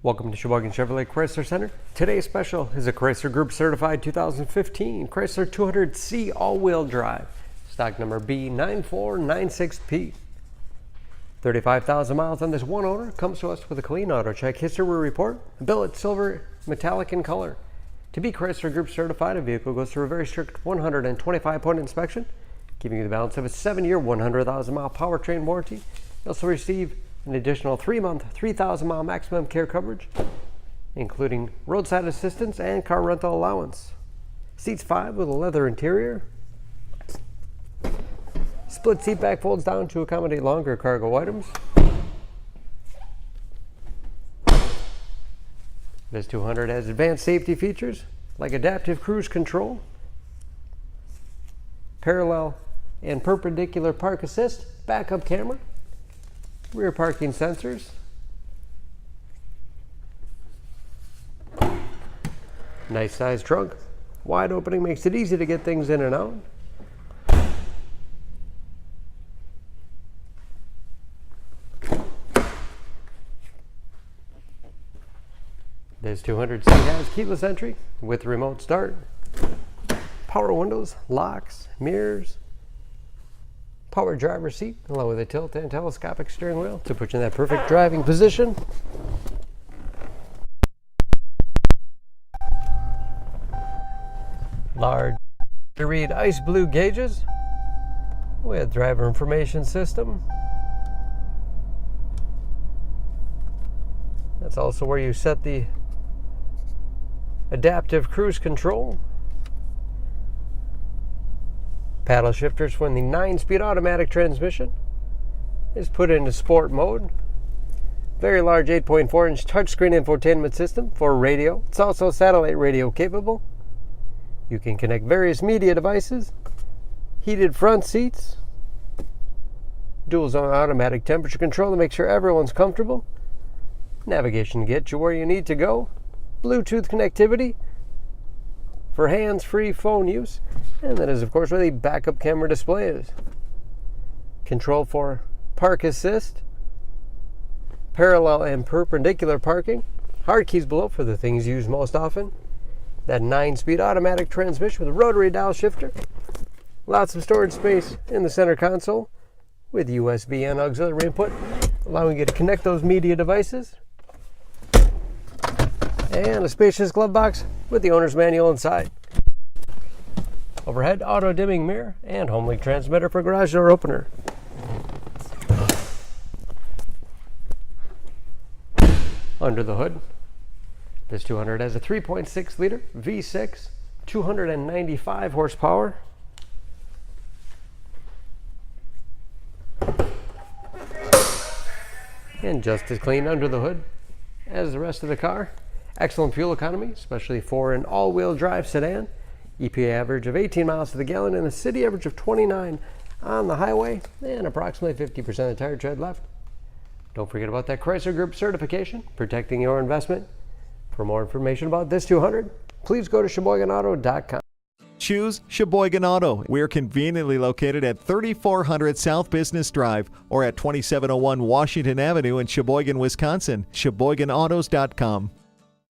Welcome to Sheboygan Chevrolet Chrysler Center. Today's special is a Chrysler Group Certified 2015 Chrysler 200C all-wheel drive, stock number B9496P. 35,000 miles on this one owner, comes to us with a clean auto check history report, Billet Silver Metallic in color. To be Chrysler Group certified, a vehicle goes through a very strict 125-point inspection, giving you the balance of a 7-year, 100,000-mile powertrain warranty. You also receive an additional 3-month, 3,000-mile maximum care coverage, including roadside assistance and car rental allowance. Seats 5 with a leather interior. Split seat back folds down to accommodate longer cargo items. This 200 has advanced safety features like adaptive cruise control, parallel and perpendicular park assist, backup camera, rear parking sensors, nice sized trunk, wide opening makes it easy to get things in and out. This 200C has keyless entry with remote start, power windows, locks, mirrors, power driver's seat, along with a tilt and telescopic steering wheel to put you in that perfect driving position. Large to read ice blue gauges with driver information system. That's also where you set the adaptive cruise control. Paddle shifters when the 9-speed automatic transmission is put into sport mode. Very large 8.4-inch touchscreen infotainment system for radio. It's also satellite radio capable. You can connect various media devices. Heated front seats. Dual zone automatic temperature control to make sure everyone's comfortable. Navigation to get you where you need to go. Bluetooth connectivity for hands-free phone use, and that is of course where the backup camera display is. Control for park assist, parallel and perpendicular parking, hard keys below for the things used most often, that 9-speed automatic transmission with a rotary dial shifter, lots of storage space in the center console with USB and auxiliary input, allowing you to connect those media devices, and a spacious glove box with the owner's manual inside. Overhead auto dimming mirror and home link transmitter for garage door opener. Under the hood, this 200 has a 3.6 liter V6, 295 horsepower. And just as clean under the hood as the rest of the car. Excellent fuel economy, especially for an all-wheel drive sedan. EPA average of 18 miles to the gallon and a city average of 29 on the highway, and approximately 50% of the tire tread left. Don't forget about that Chrysler Group certification, protecting your investment. For more information about this 200, please go to SheboyganAuto.com. Choose Sheboygan Auto. We're conveniently located at 3400 South Business Drive or at 2701 Washington Avenue in Sheboygan, Wisconsin. SheboyganAutos.com.